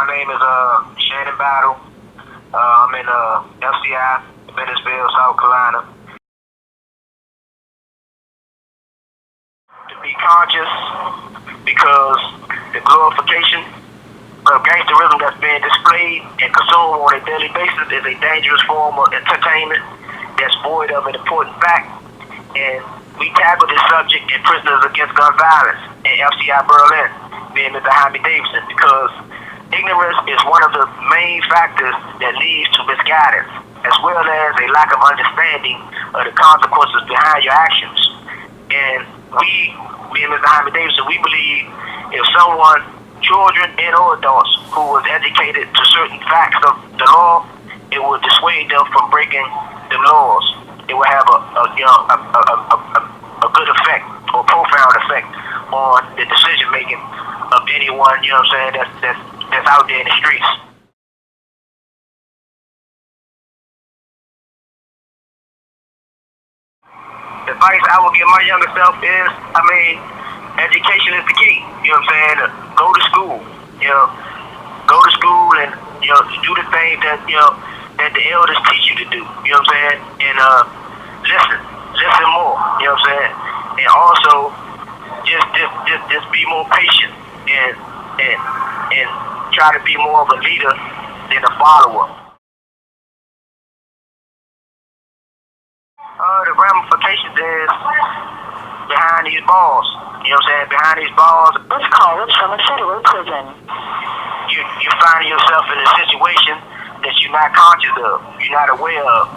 name is Shannon Battle. I'm in FCI, Venice, South Carolina. To be conscious, because the glorification of gangsterism that's being displayed and consumed on a daily basis is a dangerous form of entertainment that's void of an important fact. And we tackle this subject in Prisoners Against Gun Violence in FCI Berlin, being Mr. Jaime Davidson, because ignorance is one of the main factors that leads to misguidance, as well as a lack of understanding of the consequences behind your actions. And we, being Mr. Jaime Davidson, we believe if someone, children and or adults, who was educated to certain facts of the law, it would dissuade them from breaking the laws. It will have a good effect or profound effect on the decision making of anyone, you know what I'm saying, that's out there in the streets. The advice I would give my younger self is, education is the key. You know what I'm saying? Go to school. Go to school and do the things that that the elders teach you to do. You know what I'm saying? And listen more. You know what I'm saying? And also just be more patient and try to be more of a leader than a follower. The ramifications is behind these bars. You know what I'm saying? Behind these bars. This call is from a federal prison. You find yourself in a situation that you're not conscious of, you're not aware of.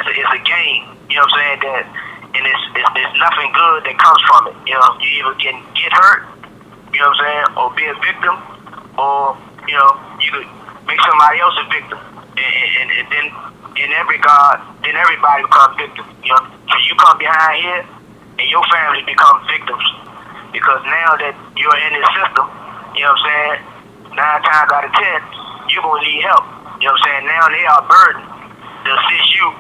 It's a game. You know what I'm saying? That, and it's nothing good that comes from it. You either get hurt, you know what I'm saying, or be a victim, or you could make somebody else a victim, and then in that regard, then everybody becomes victims. So you come behind here, and your family becomes victims, because now that you're in this system, you know what I'm saying, 9 times out of 10, you're gonna need help. You know what I'm saying? Now they are burdened to assist you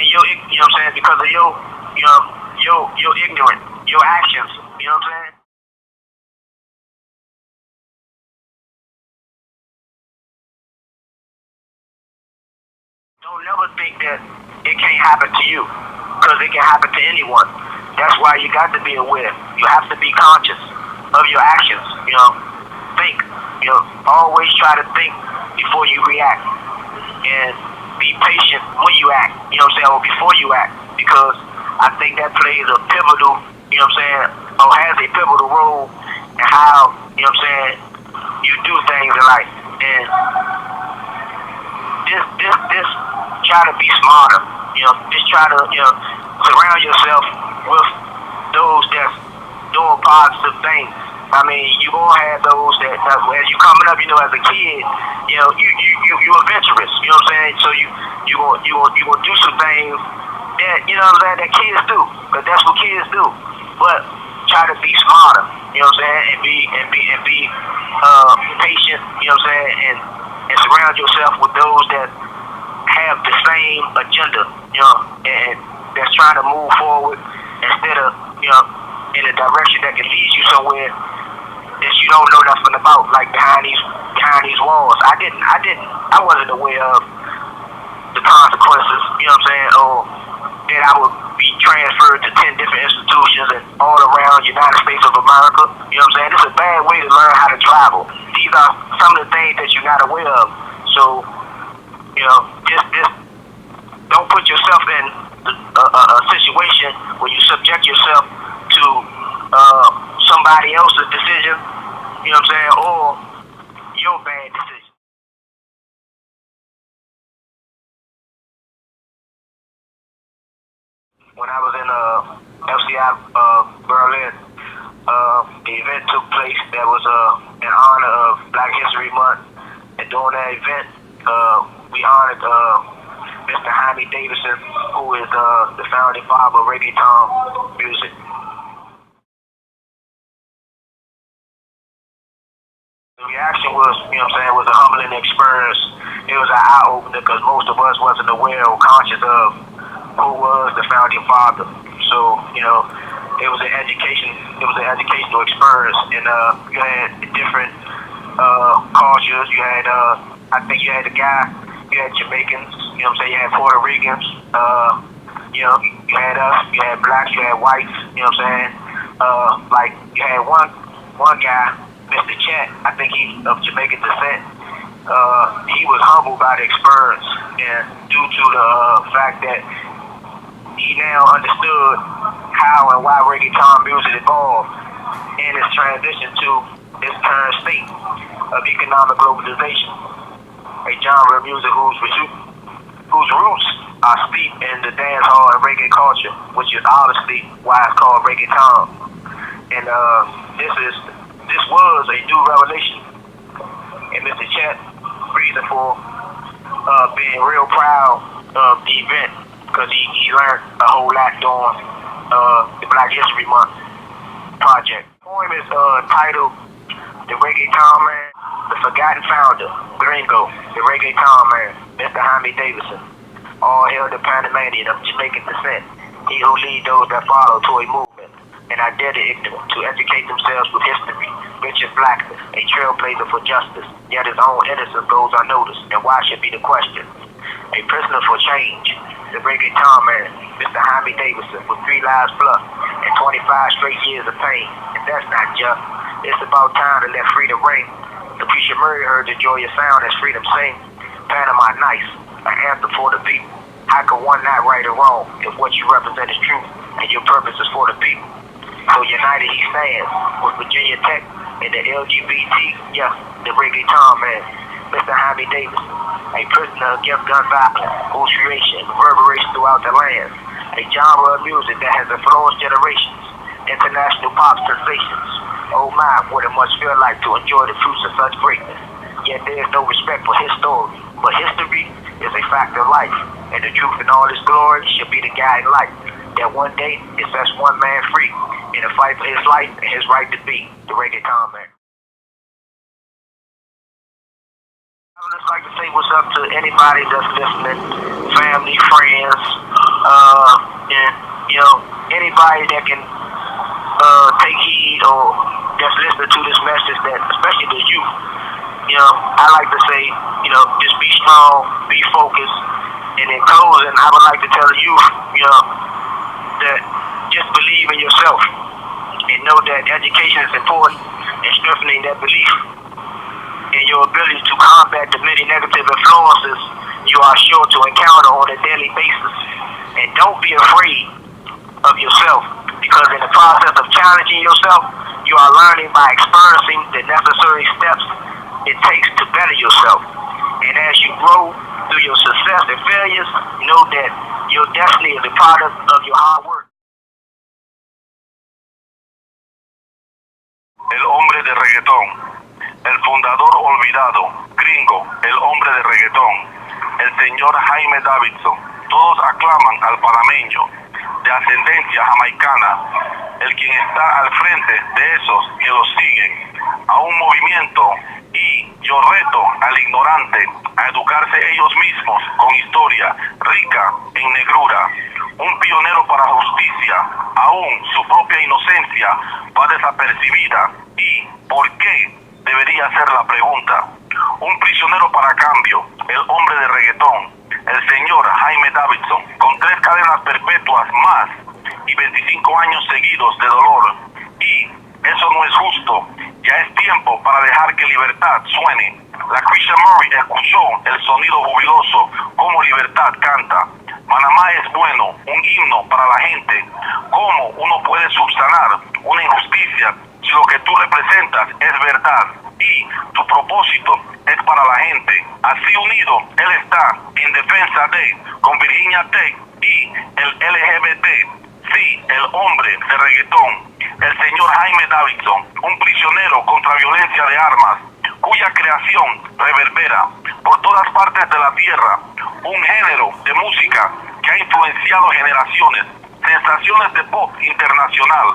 in your, you know what I'm saying, because of your ignorance, your actions. You know what I'm saying? Don't never think that it can't happen to you, because it can happen to anyone. That's why you got to be aware. You have to be conscious of your actions. Think. Always try to think before you react, and be patient when you act. You know what I'm saying, or before you act, because I think that plays a pivotal, you know what I'm saying, or has a pivotal role in how, you know what I'm saying, you do things in life. And just try to be smarter. Just try to, surround yourself with those that's doing positive things. You gonna have those that as you coming up, as a kid, you adventurous. You know what I'm saying? So you gonna do some things that that kids do, because that's what kids do. But try to be smarter. You know what I'm saying? And be patient. You know what I'm saying? And surround yourself with those that have the same agenda. And that's trying to move forward instead of in a direction that can lead you somewhere that you don't know nothing about, like behind these walls. I wasn't aware of the consequences, you know what I'm saying, or that I would be transferred to 10 different institutions and all around United States of America. You know what I'm saying? It's a bad way to learn how to travel. These are some of the things that you're not aware of. So, just don't put yourself in a situation where you subject yourself to somebody else's decision, you know what I'm saying, or your bad decision. When I was in FCI Berlin, the event took place that was in honor of Black History Month, and during that event, we honored Mr. Jaime Davidson, who is the founding father of Reggaeton music. The reaction was, was a humbling experience. It was an eye-opener, because most of us wasn't aware or conscious of who was the founding father. So, it was an educational experience, and you had different cultures. You had I think you had you had Jamaicans, you know what I'm saying, you had Puerto Ricans, you know, you had us, you had blacks, you had whites, you know what I'm saying? Like you had one guy, Mr. Chat, I think he's of Jamaican descent. He was humbled by the experience, and due to the fact that he now understood how and why reggaeton music evolved in its transition to its current state of economic globalization. A genre of music whose roots are steeped in the dancehall and reggae culture, which is obviously why it's called reggaeton. And this was a new revelation. And Mr. Chat, reason for being real proud of the event, because he learned a whole lot during the Black History Month project. The poem is titled The Reggaeton Man, The Forgotten Founder, Gringo, The Reggaeton Man, Mr. Jaime Davidson. All hail the Panamanian of Jamaican descent, he who lead those that follow to a movement, and I dare the ignorant to educate themselves with history, rich in blackness, a trailblazer for justice, yet his own innocence goes unnoticed, and why should be the question? A prisoner for change, the reggaeton man, Mr. Jaime Davidson, with 3 lives plus, and 25 straight years of pain, and that's not just. It's about time to let freedom ring. Lucretia Murray heard the joyous sound as freedom sing. Panama nice, an anthem for the people. How can one not right or wrong if what you represent is true and your purpose is for the people? So united he stands with Virginia Tech and the LGBT, yes, the reggaeton man, Mr. Jaime Davidson, a prisoner against gun violence, whose creation reverberates throughout the land, a genre of music that has influenced generations, international pop sensations. Oh my, what it must feel like to enjoy the fruits of such greatness. Yet there is no respect for his story, but history is a fact of life, and the truth in all its glory should be the guiding light, that one day it sets one man free in a fight for his life and his right to be the reggaeton man. I would just like to say what's up to anybody that's listening, family, friends, and you know, anybody that can take heed or just listen to this message, that especially the youth. You know, I like to say, you know, just be strong, be focused, and in closing, I would like to tell the youth, you know, that just believe in yourself and know that education is important in strengthening that belief and your ability to combat the many negative influences you are sure to encounter on a daily basis. And don't be afraid of yourself, because in the process of challenging yourself, you are learning by experiencing the necessary steps it takes to better yourself. And as you grow through your success and failures, know that your destiny is a product of your hard work. El hombre de reggaetón, el fundador olvidado, Gringo, el hombre de reggaetón, el señor Jaime Davidson. Todos aclaman al panameño de ascendencia jamaicana, el quien está al frente de esos que lo siguen, a un movimiento, y yo reto al ignorante a educarse ellos mismos con historia rica en negrura. Un pionero para justicia, aún su propia inocencia va desapercibida. ¿Y por qué? Debería ser la pregunta. Un prisionero para cambio, el hombre de reggaetón, el señor Jaime Davidson, con 3 cadenas perpetuas más y 25 años seguidos de dolor. Y eso no es justo. Ya es tiempo para dejar que libertad suene. La Lucretia Murray escuchó el sonido jubiloso como libertad canta. Panamá es bueno, un himno para la gente. ¿Cómo uno puede subsanar una injusticia si lo que tú representas es verdad y tu propósito es para la gente? Así unido, él está en defensa de, con Virginia Tech y el LGBT. Sí, el hombre de reggaetón, el señor Jaime Davidson, un prisionero contra violencia de armas, cuya creación reverbera por todas partes de la tierra, un género de música que ha influenciado generaciones, sensaciones de pop internacional.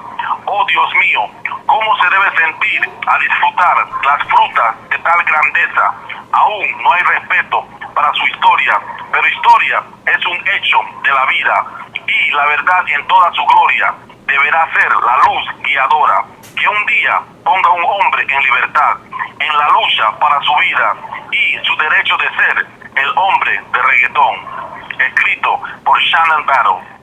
Oh Dios mío, cómo se debe sentir a disfrutar las frutas de tal grandeza. Aún no hay respeto para su historia, pero historia es un hecho de la vida y la verdad en toda su gloria. deberá ser la luz guiadora que un día ponga a un hombre en libertad en la lucha para su vida y su derecho de ser el hombre de reggaetón. Escrito por Shannon Battle.